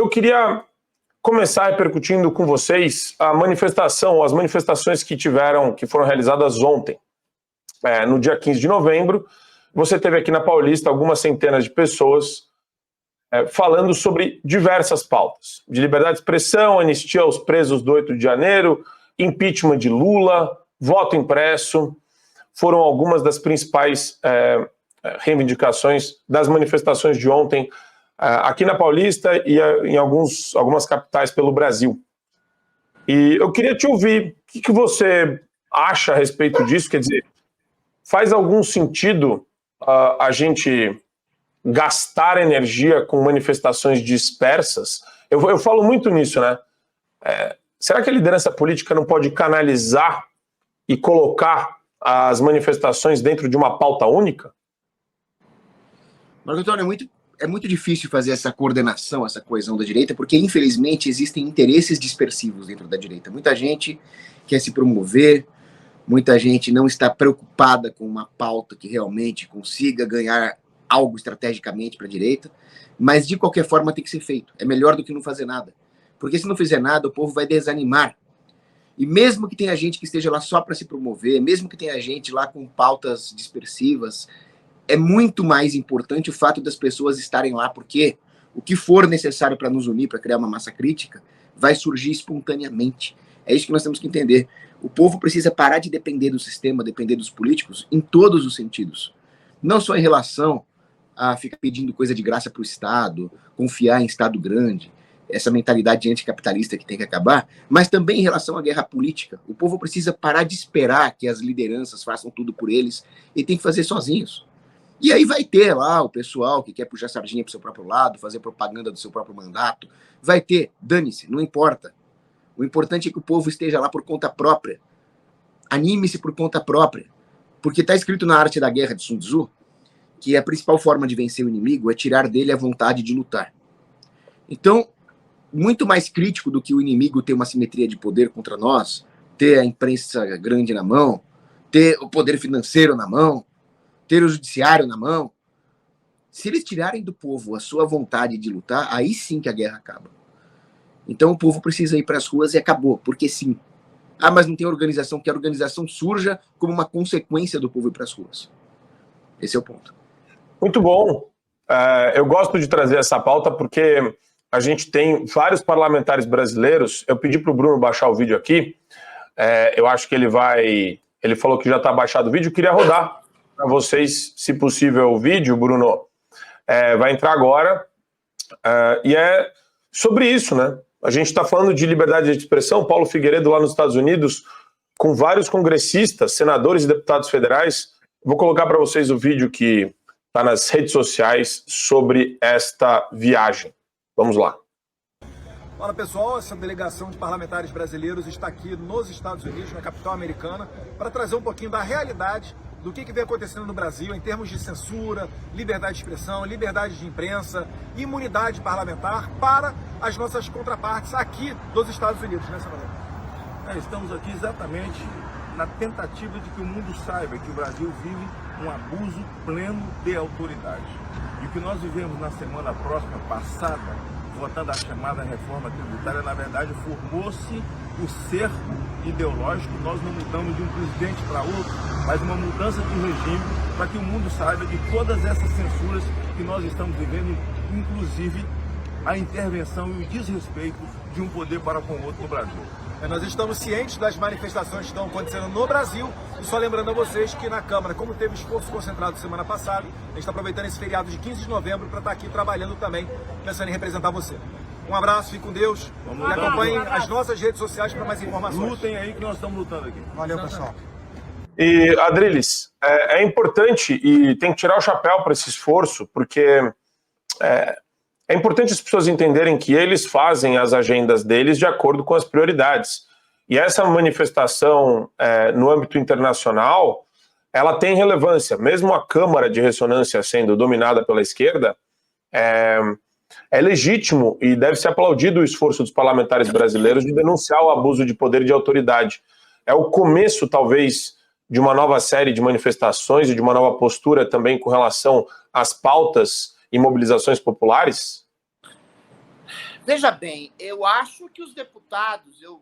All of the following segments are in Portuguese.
eu queria começar repercutindo com vocês as manifestações que foram realizadas ontem. No dia 15 de novembro, você teve aqui na Paulista algumas centenas de pessoas falando sobre diversas pautas, de liberdade de expressão, anistia aos presos do 8 de janeiro, impeachment de Lula, voto impresso, foram algumas das principais reivindicações das manifestações de ontem aqui na Paulista e em algumas capitais pelo Brasil. E eu queria te ouvir, o que você acha a respeito disso? Quer dizer, faz algum sentido a gente gastar energia com manifestações dispersas? Eu falo muito nisso, né? Será que a liderança política não pode canalizar e colocar as manifestações dentro de uma pauta única? Marco Antônio, é muito difícil fazer essa coordenação, essa coesão da direita, porque, infelizmente, existem interesses dispersivos dentro da direita. Muita gente quer se promover, muita gente não está preocupada com uma pauta que realmente consiga ganhar algo estrategicamente para a direita, mas, de qualquer forma, tem que ser feito. É melhor do que não fazer nada. Porque, se não fizer nada, o povo vai desanimar. E mesmo que tenha gente que esteja lá só para se promover, mesmo que tenha gente lá com pautas dispersivas, é muito mais importante o fato das pessoas estarem lá, porque o que for necessário para nos unir, para criar uma massa crítica, vai surgir espontaneamente. É isso que nós temos que entender. O povo precisa parar de depender do sistema, depender dos políticos, em todos os sentidos. Não só em relação a ficar pedindo coisa de graça para o Estado, confiar em Estado grande, essa mentalidade anticapitalista que tem que acabar, mas também em relação à guerra política. O povo precisa parar de esperar que as lideranças façam tudo por eles e tem que fazer sozinhos. E aí vai ter lá o pessoal que quer puxar sardinha para o seu próprio lado, fazer propaganda do seu próprio mandato. Vai ter, dane-se, não importa. O importante é que o povo esteja lá por conta própria. Anime-se por conta própria. Porque está escrito na Arte da Guerra de Sun Tzu que a principal forma de vencer o inimigo é tirar dele a vontade de lutar. Então, muito mais crítico do que o inimigo ter uma simetria de poder contra nós, ter a imprensa grande na mão, ter o poder financeiro na mão, ter o judiciário na mão. Se eles tirarem do povo a sua vontade de lutar, aí sim que a guerra acaba. Então o povo precisa ir para as ruas e acabou, porque sim. Mas não tem organização, que a organização surja como uma consequência do povo ir para as ruas. Esse é o ponto. Muito bom. Eu gosto de trazer essa pauta porque a gente tem vários parlamentares brasileiros. Eu pedi para o Bruno baixar o vídeo aqui. Eu acho que ele falou que já está baixado o vídeo. Eu queria rodar para vocês, se possível, o vídeo, Bruno. Vai entrar agora. E é sobre isso, né? A gente está falando de liberdade de expressão. Paulo Figueiredo, lá nos Estados Unidos, com vários congressistas, senadores e deputados federais. Vou colocar para vocês o vídeo que está nas redes sociais sobre esta viagem. Vamos lá. Fala pessoal, essa delegação de parlamentares brasileiros está aqui nos Estados Unidos, na capital americana, para trazer um pouquinho da realidade do que vem acontecendo no Brasil em termos de censura, liberdade de expressão, liberdade de imprensa, imunidade parlamentar para as nossas contrapartes aqui dos Estados Unidos, né, senador? Estamos aqui exatamente na tentativa de que o mundo saiba que o Brasil vive um abuso pleno de autoridade. E o que nós vivemos na semana próxima, passada, votando a chamada reforma tributária, na verdade formou-se o cerco ideológico. Nós não mudamos de um presidente para outro, mas uma mudança de regime para que o mundo saiba de todas essas censuras que nós estamos vivendo, inclusive a intervenção e o desrespeito de um poder para com o outro no Brasil. Nós estamos cientes das manifestações que estão acontecendo no Brasil e só lembrando a vocês que na Câmara, como teve esforço concentrado semana passada, a gente está aproveitando esse feriado de 15 de novembro para estar aqui trabalhando também, pensando em representar você. Um abraço, fique com Deus e acompanhem as nossas redes sociais para mais informações. Lutem aí que nós estamos lutando aqui. Valeu, pessoal. E, Adriles, é importante e tem que tirar o chapéu para esse esforço, porque é importante as pessoas entenderem que eles fazem as agendas deles de acordo com as prioridades. E essa manifestação no âmbito internacional, ela tem relevância. Mesmo a Câmara de Ressonância sendo dominada pela esquerda, é legítimo e deve ser aplaudido o esforço dos parlamentares brasileiros de denunciar o abuso de poder e de autoridade. É o começo, talvez, de uma nova série de manifestações e de uma nova postura também com relação às pautas e mobilizações populares? Veja bem, eu acho que os deputados, eu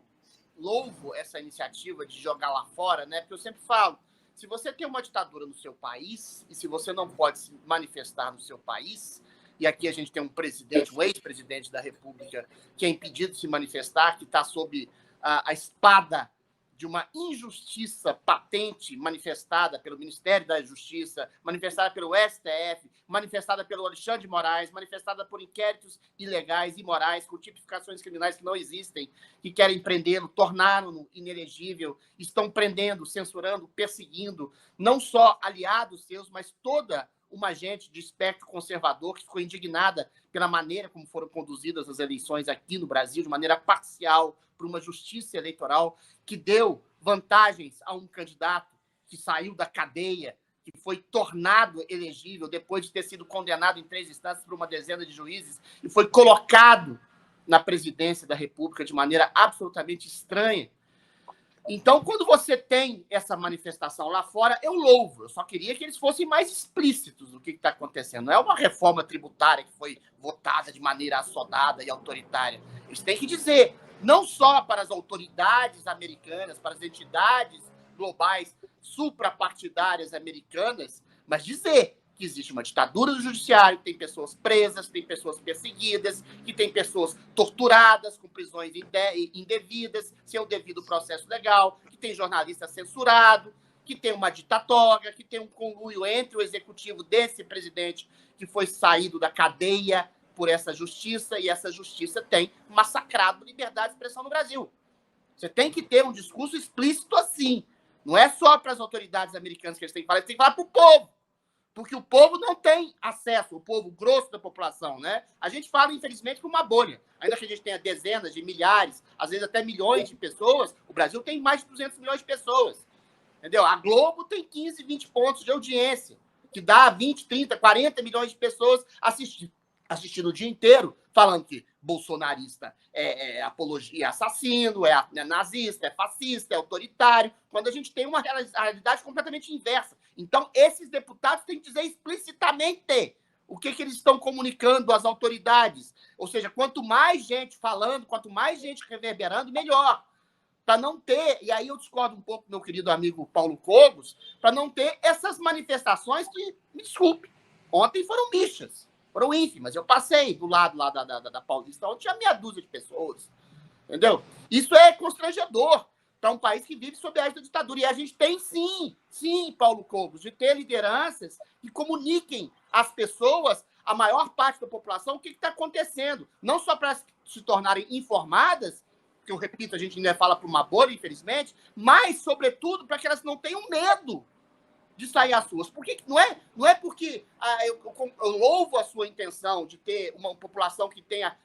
louvo essa iniciativa de jogar lá fora, né? Porque eu sempre falo, se você tem uma ditadura no seu país e se você não pode se manifestar no seu país, e aqui a gente tem um presidente, um ex-presidente da República, que é impedido de se manifestar, que está sob a espada de uma injustiça patente manifestada pelo Ministério da Justiça, manifestada pelo STF, manifestada pelo Alexandre de Moraes, manifestada por inquéritos ilegais, imorais, com tipificações criminais que não existem, que querem prendê-lo, tornaram-no inelegível, estão prendendo, censurando, perseguindo, não só aliados seus, mas toda uma gente de espectro conservador que ficou indignada pela maneira como foram conduzidas as eleições aqui no Brasil, de maneira parcial, por uma justiça eleitoral que deu vantagens a um candidato que saiu da cadeia, que foi tornado elegível depois de ter sido condenado em 3 instâncias por uma dezena de juízes e foi colocado na presidência da República de maneira absolutamente estranha. Então, quando você tem essa manifestação lá fora, eu louvo. Eu só queria que eles fossem mais explícitos do que está acontecendo. Não é uma reforma tributária que foi votada de maneira assodada e autoritária. Eles têm que dizer, não só para as autoridades americanas, para as entidades globais suprapartidárias americanas, mas dizer que existe uma ditadura do judiciário, que tem pessoas presas, tem pessoas perseguidas, que tem pessoas torturadas, com prisões indevidas, sem o devido processo legal, que tem jornalista censurado, que tem uma ditatória, que tem um conluio entre o executivo desse presidente que foi saído da cadeia por essa justiça, e essa justiça tem massacrado a liberdade de expressão no Brasil. Você tem que ter um discurso explícito assim. Não é só para as autoridades americanas que eles têm que falar, eles têm que falar para o povo. Porque o povo não tem acesso, o povo grosso da população, né? A gente fala, infelizmente, com uma bolha. Ainda que a gente tenha dezenas de milhares, às vezes até milhões de pessoas, o Brasil tem mais de 200 milhões de pessoas. Entendeu? A Globo tem 15, 20 pontos de audiência, que dá 20, 30, 40 milhões de pessoas assistindo o dia inteiro, falando que bolsonarista é apologia, é assassino, é nazista, é fascista, é autoritário, quando a gente tem uma realidade completamente inversa. Então, esses deputados têm que dizer explicitamente o que eles estão comunicando às autoridades. Ou seja, quanto mais gente falando, quanto mais gente reverberando, melhor. Para não ter, e aí eu discordo um pouco do meu querido amigo Paulo Cogos, para não ter essas manifestações que, me desculpe, ontem foram bichas. Foram ínfimas. Eu passei do lado lá da Paulista, onde tinha meia dúzia de pessoas. Entendeu? Isso é constrangedor para um país que vive sob a ditadura. E a gente tem, sim, Paulo Cogos, de ter lideranças que comuniquem às pessoas, a maior parte da população, o que está acontecendo. Não só para se tornarem informadas, que eu repito, a gente ainda fala para uma bolha, infelizmente, mas, sobretudo, para que elas não tenham medo de sair às ruas. Porque não é porque eu louvo a sua intenção de ter uma população que tenha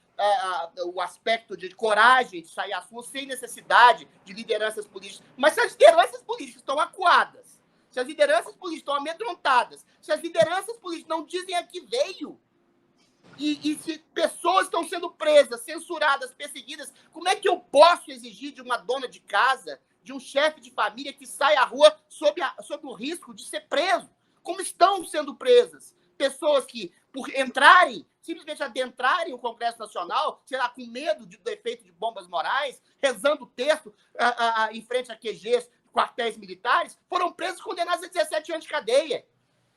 o aspecto de coragem de sair às ruas sem necessidade de lideranças políticas, mas se as lideranças políticas estão acuadas, se as lideranças políticas estão amedrontadas, se as lideranças políticas não dizem a que veio, e se pessoas estão sendo presas, censuradas, perseguidas, como é que eu posso exigir de uma dona de casa, de um chefe de família que sai à rua sob o risco de ser preso? Como estão sendo presas pessoas que, por entrarem, simplesmente adentrarem o Congresso Nacional, sei lá, com medo do efeito de bombas morais, rezando o texto em frente a QGs, quartéis militares, foram presos e condenados a 17 anos de cadeia.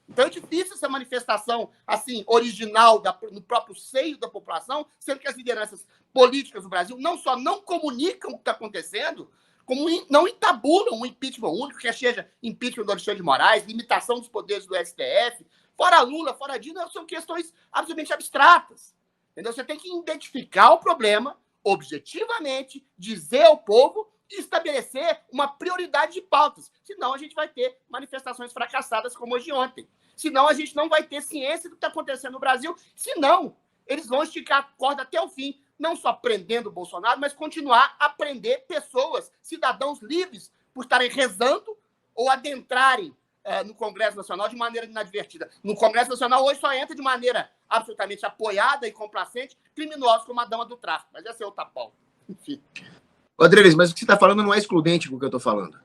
Então é difícil essa manifestação assim, original no próprio seio da população, sendo que as lideranças políticas do Brasil não só não comunicam o que está acontecendo, como não entabulam um impeachment único, que seja impeachment do Alexandre de Moraes, limitação dos poderes do STF, fora Lula, fora Dilma, são questões absolutamente abstratas. Entendeu? Você tem que identificar o problema objetivamente, dizer ao povo e estabelecer uma prioridade de pautas. Senão a gente vai ter manifestações fracassadas como hoje e ontem. Senão a gente não vai ter ciência do que está acontecendo no Brasil. Senão eles vão esticar a corda até o fim, não só prendendo o Bolsonaro, mas continuar a prender pessoas, cidadãos livres, por estarem rezando ou adentrarem no Congresso Nacional de maneira inadvertida. No Congresso Nacional hoje só entra de maneira absolutamente apoiada e complacente criminosos como a dama do tráfico. Mas essa é outra pauta. Enfim. Adriles, mas o que você está falando não é excludente com o que eu estou falando.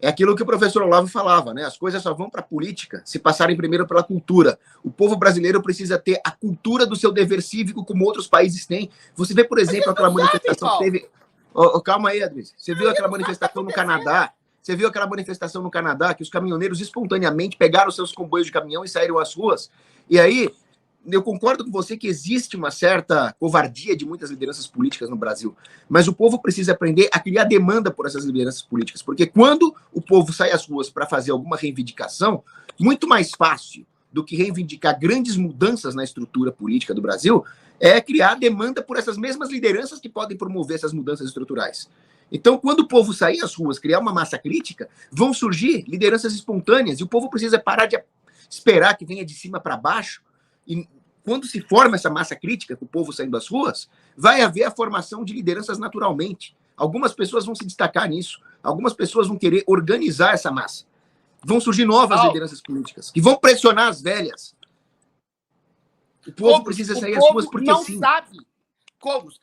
É aquilo que o professor Olavo falava, né? As coisas só vão para a política se passarem primeiro pela cultura. O povo brasileiro precisa ter a cultura do seu dever cívico, como outros países têm. Você vê, por exemplo, aquela manifestação que teve... calma aí, Adriles. Você viu aquela manifestação no Canadá? Você viu aquela manifestação no Canadá que os caminhoneiros espontaneamente pegaram seus comboios de caminhão e saíram às ruas? E aí, eu concordo com você que existe uma certa covardia de muitas lideranças políticas no Brasil, mas o povo precisa aprender a criar demanda por essas lideranças políticas, porque quando o povo sai às ruas para fazer alguma reivindicação, muito mais fácil do que reivindicar grandes mudanças na estrutura política do Brasil é criar demanda por essas mesmas lideranças que podem promover essas mudanças estruturais. Então, quando o povo sair às ruas, criar uma massa crítica, vão surgir lideranças espontâneas e o povo precisa parar de esperar que venha de cima para baixo. E quando se forma essa massa crítica, com o povo saindo às ruas, vai haver a formação de lideranças naturalmente. Algumas pessoas vão se destacar nisso. Algumas pessoas vão querer organizar essa massa. Vão surgir novas lideranças políticas que vão pressionar as velhas. O povo precisa sair às ruas porque não sim. Sabe. Cogos,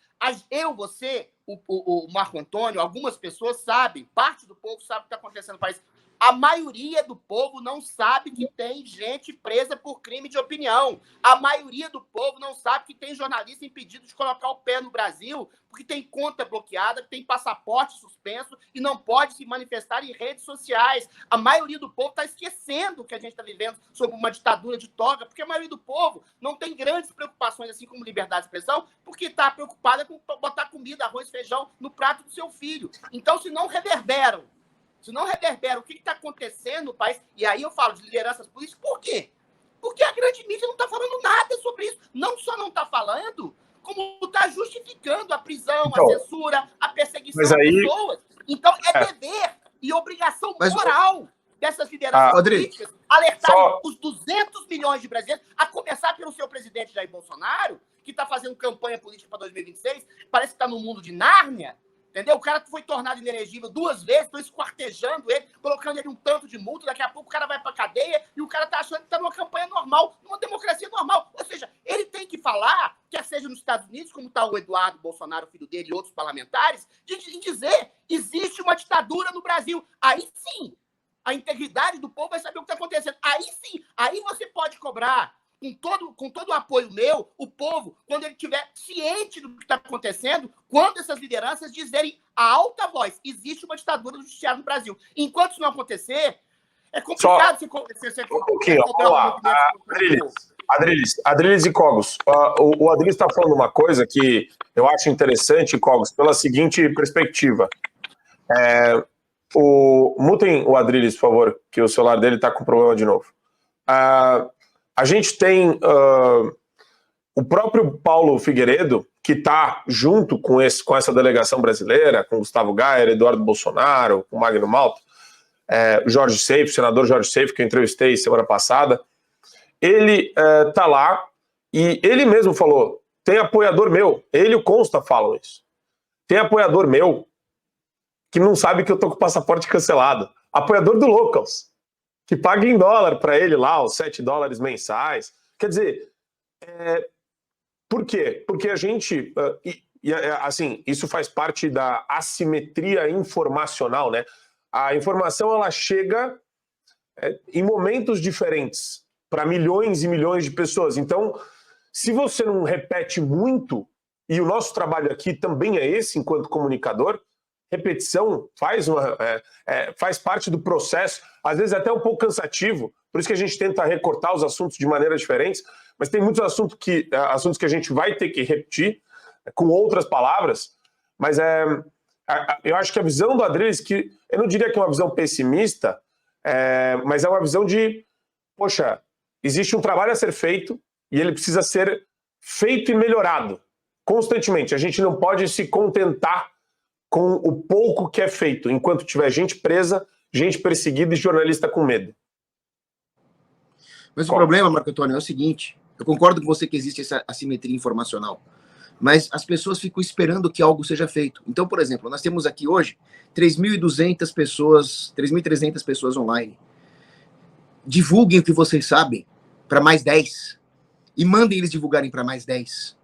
eu, você, o Marco Antônio, algumas pessoas sabem, parte do povo sabe o que está acontecendo no país. A maioria do povo não sabe que tem gente presa por crime de opinião. A maioria do povo não sabe que tem jornalista impedido de colocar o pé no Brasil porque tem conta bloqueada, tem passaporte suspenso e não pode se manifestar em redes sociais. A maioria do povo está esquecendo que a gente está vivendo sob uma ditadura de toga, porque a maioria do povo não tem grandes preocupações, assim como liberdade de expressão, porque está preocupada com botar comida, arroz e feijão no prato do seu filho. Então, se não reverberam o que está acontecendo no país, e aí eu falo de lideranças políticas, por quê? Porque a grande mídia não está falando nada sobre isso. Não só não está falando, como está justificando a prisão, então, a censura, a perseguição das pessoas. Então, dever e obrigação moral dessas lideranças políticas alertarem os 200 milhões de brasileiros, a começar pelo seu presidente Jair Bolsonaro, que está fazendo campanha política para 2026, parece que está no mundo de Nárnia. Entendeu? O cara foi tornado inelegível 2 vezes, estão esquartejando ele, colocando ele um tanto de multa, daqui a pouco o cara vai pra cadeia e o cara tá achando que tá numa campanha normal, numa democracia normal. Ou seja, ele tem que falar, quer seja nos Estados Unidos, como tá o Eduardo Bolsonaro, filho dele, e outros parlamentares, de dizer, existe uma ditadura no Brasil. Aí sim, a integridade do povo vai saber o que tá acontecendo. Aí sim, aí você pode cobrar com todo o apoio meu, o povo, quando ele estiver ciente do que está acontecendo, quando essas lideranças dizerem a alta voz, existe uma ditadura do judiciário no Brasil. Enquanto isso não acontecer, é complicado você um pouquinho, vamos lá. Adriles e Cogos. O Adriles está falando uma coisa que eu acho interessante, Cogos, pela seguinte perspectiva. Mutem o Adriles, por favor, que o celular dele está com problema de novo. A gente tem o próprio Paulo Figueiredo, que está junto com essa delegação brasileira, com Gustavo Gayer, Eduardo Bolsonaro, com Magno Malta, Jorge Seife, o senador Jorge Seife, que eu entrevistei semana passada. Ele está lá e ele mesmo falou, tem apoiador meu, ele e o Consta falam isso. Tem apoiador meu que não sabe que eu tô com o passaporte cancelado. Apoiador do Locals, que paga em dólar para ele lá, os $7 mensais. Quer dizer, por quê? Porque a gente, assim, isso faz parte da assimetria informacional, né? A informação, ela chega em momentos diferentes para milhões e milhões de pessoas. Então, se você não repete muito, e o nosso trabalho aqui também é esse, enquanto comunicador, repetição faz parte do processo, às vezes é até um pouco cansativo, por isso que a gente tenta recortar os assuntos de maneiras diferentes, mas tem muitos assuntos que a gente vai ter que repetir com outras palavras, mas eu acho que a visão do Adriles, que eu não diria que é uma visão pessimista, mas é uma visão de, poxa, existe um trabalho a ser feito e ele precisa ser feito e melhorado constantemente. A gente não pode se contentar com o pouco que é feito, enquanto tiver gente presa, gente perseguida e jornalista com medo. Mas o problema, Marco Antônio, é o seguinte, eu concordo com você que existe essa assimetria informacional, mas as pessoas ficam esperando que algo seja feito. Então, por exemplo, nós temos aqui hoje 3.200 pessoas, 3.300 pessoas online. Divulguem o que vocês sabem para mais 10 e mandem eles divulgarem para mais 10.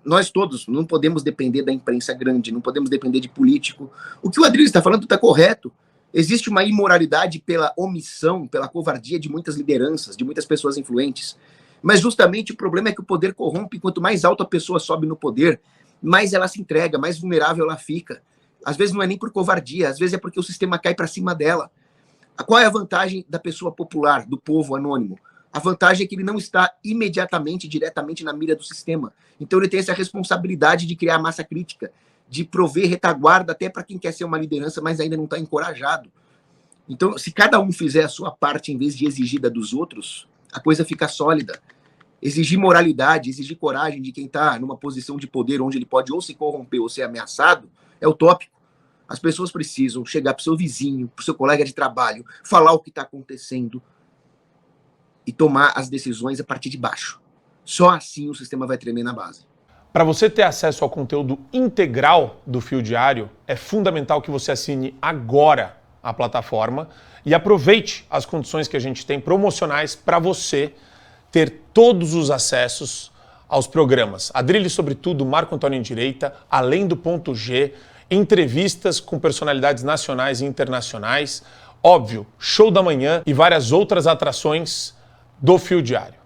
Nós todos não podemos depender da imprensa grande, não podemos depender de político. O que o Adriles está falando está correto. Existe uma imoralidade pela omissão, pela covardia de muitas lideranças, de muitas pessoas influentes. Mas justamente o problema é que o poder corrompe. Quanto mais alto a pessoa sobe no poder, mais ela se entrega, mais vulnerável ela fica. Às vezes não é nem por covardia, às vezes é porque o sistema cai para cima dela. Qual é a vantagem da pessoa popular, do povo anônimo? A vantagem é que ele não está imediatamente, diretamente na mira do sistema. Então ele tem essa responsabilidade de criar massa crítica, de prover retaguarda até para quem quer ser uma liderança, mas ainda não está encorajado. Então, se cada um fizer a sua parte em vez de exigir da dos outros, a coisa fica sólida. Exigir moralidade, exigir coragem de quem está numa posição de poder onde ele pode ou se corromper ou ser ameaçado, é utópico. As pessoas precisam chegar para o seu vizinho, para o seu colega de trabalho, falar o que está acontecendo e tomar as decisões a partir de baixo. Só assim o sistema vai tremer na base. Para você ter acesso ao conteúdo integral do Fio Diário, é fundamental que você assine agora a plataforma e aproveite as condições que a gente tem promocionais para você ter todos os acessos aos programas Adrilho sobre Tudo, Marco Antônio em Direita, Além do Ponto G, entrevistas com personalidades nacionais e internacionais, óbvio, Show da Manhã e várias outras atrações do Fio Diário.